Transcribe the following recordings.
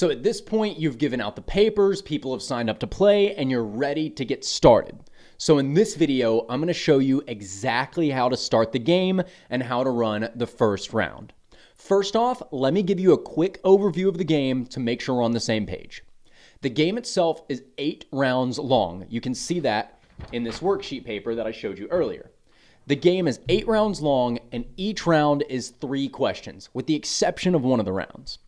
So at this point, you've given out the papers, people have signed up to play, and you're ready to get started. So in this video, I'm going to show you exactly how to start the game and how to run the first round. First off, let me give you a quick overview of the game to make sure we're on the same page. The game itself is 8 rounds long. You can see that in this worksheet paper that I showed you earlier. The game is 8 rounds long, and each round is 3 questions, with the exception of one of the rounds.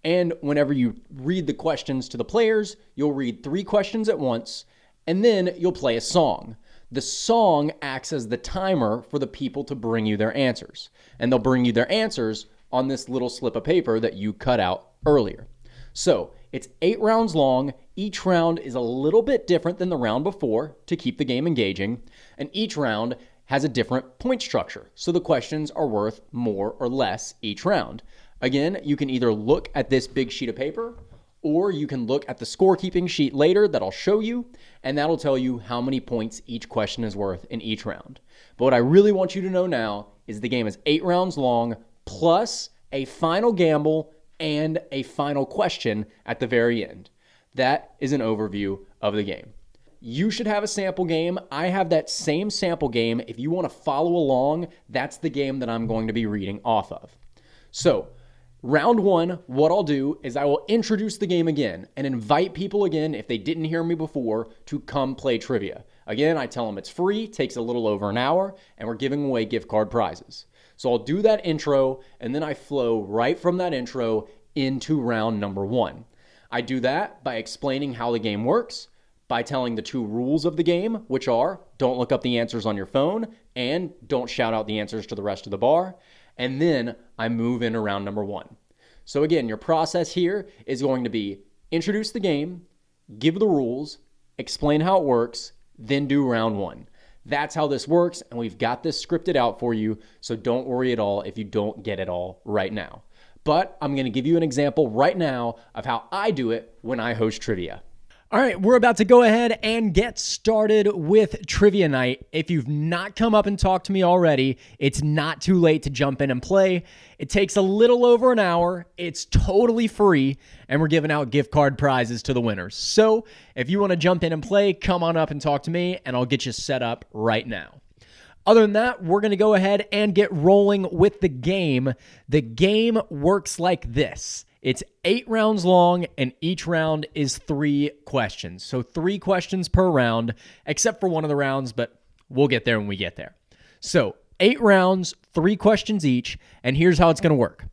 And whenever you read the questions to the players, you'll read 3 questions at once, and then you'll play a song. The song acts as the timer for the people to bring you their answers. And they'll bring you their answers on this little slip of paper that you cut out earlier. So it's 8 rounds long. Each round is a little bit different than the round before to keep the game engaging. And each round has a different point structure. So the questions are worth more or less each round. Again, you can either look at this big sheet of paper, or you can look at the scorekeeping sheet later that I'll show you, and that'll tell you how many points each question is worth in each round. But what I really want you to know now is the game is 8 rounds long, plus a final gamble and a final question at the very end. That is an overview of the game. You should have a sample game. I have that same sample game. If you want to follow along, that's the game that I'm going to be reading off of. So, round 1, what I'll do is I will introduce the game again and invite people again, if they didn't hear me before, to come play trivia. Again, I tell them it's free, takes a little over an hour, and we're giving away gift card prizes. So I'll do that intro, and then I flow right from that intro into round number 1. I do that by explaining how the game works, by telling the 2 rules of the game, which are don't look up the answers on your phone and don't shout out the answers to the rest of the bar. And then I move into round number 1. So again, your process here is going to be introduce the game, give the rules, explain how it works, then do round 1. That's how this works, and we've got this scripted out for you, so don't worry at all if you don't get it all right now. But I'm going to give you an example right now of how I do it when I host trivia. All right, we're about to go ahead and get started with Trivia Night. If you've not come up and talked to me already, it's not too late to jump in and play. It takes a little over an hour. It's totally free, and we're giving out gift card prizes to the winners. So if you want to jump in and play, come on up and talk to me, and I'll get you set up right now. Other than that, we're going to go ahead and get rolling with the game. The game works like this. It's 8 rounds long, and each round is 3 questions. So 3 questions per round, except for one of the rounds, but we'll get there when we get there. So 8 rounds, 3 questions each, and here's how it's going to work.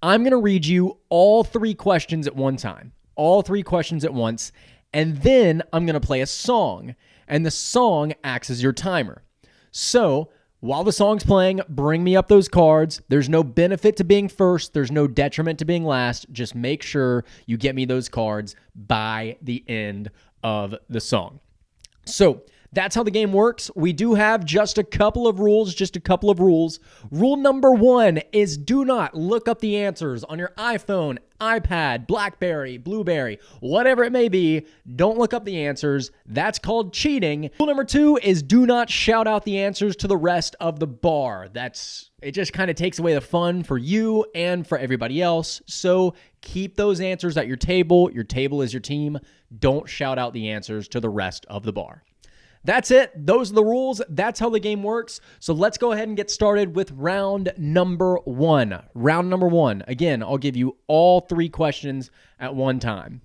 I'm going to read you all 3 questions at one time, all 3 questions at once, and then I'm going to play a song, and the song acts as your timer. So while the song's playing, bring me up those cards. There's no benefit to being first. There's no detriment to being last. Just make sure you get me those cards by the end of the song. So that's how the game works. We do have just a couple of rules, Rule number 1 is do not look up the answers on your iPhone, iPad, BlackBerry, Blueberry, whatever it may be. Don't look up the answers. That's called cheating. Rule number 2 is do not shout out the answers to the rest of the bar. It just kind of takes away the fun for you and for everybody else. So keep those answers at your table. Your table is your team. Don't shout out the answers to the rest of the bar. That's it. Those are the rules. That's how the game works. So let's go ahead and get started with round number 1. Round number 1. Again, I'll give you all 3 questions at one time.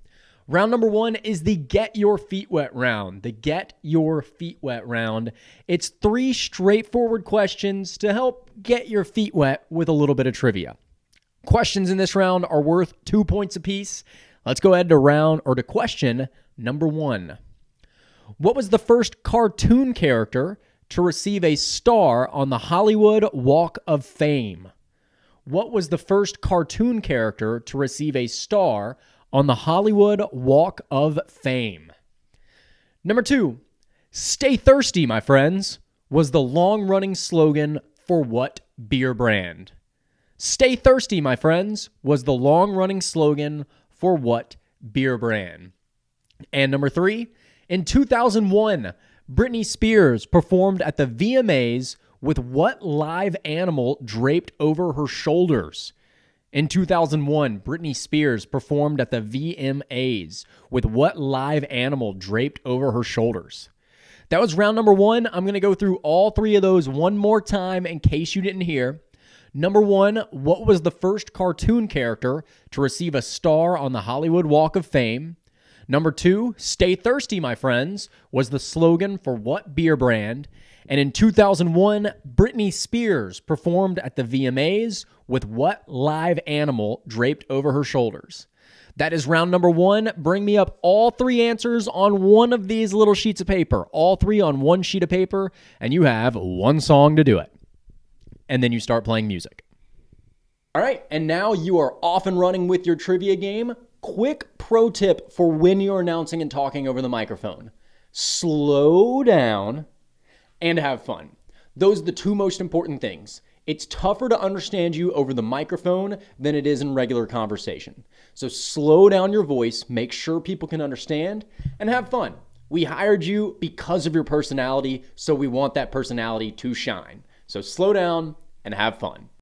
Round number 1 is the Get Your Feet Wet round. The Get Your Feet Wet round. It's 3 straightforward questions to help get your feet wet with a little bit of trivia. Questions in this round are worth 2 points apiece. Let's go ahead to question number 1. What was the first cartoon character to receive a star on the Hollywood Walk of Fame? What was the first cartoon character to receive a star on the Hollywood Walk of Fame? Number 2, Stay Thirsty, my friends, was the long-running slogan for what beer brand? Stay Thirsty, my friends, was the long-running slogan for what beer brand? And number 3, in 2001, Britney Spears performed at the VMAs with what live animal draped over her shoulders? In 2001, Britney Spears performed at the VMAs with what live animal draped over her shoulders? That was round number 1. I'm going to go through all 3 of those one more time in case you didn't hear. Number 1, what was the first cartoon character to receive a star on the Hollywood Walk of Fame? Number 2, "Stay thirsty, my friends," was the slogan for what beer brand? And in 2001, Britney Spears performed at the VMAs with what live animal draped over her shoulders? That is round number 1. Bring me up all 3 answers on one of these little sheets of paper. All 3 on one sheet of paper, and you have 1 song to do it. And then you start playing music. All right, and now you are off and running with your trivia game. Quick pro tip for when you're announcing and talking over the microphone. Slow down and have fun. Those are the 2 most important things. It's tougher to understand you over the microphone than it is in regular conversation. So slow down your voice, make sure people can understand, and have fun. We hired you because of your personality, so we want that personality to shine. So slow down and have fun.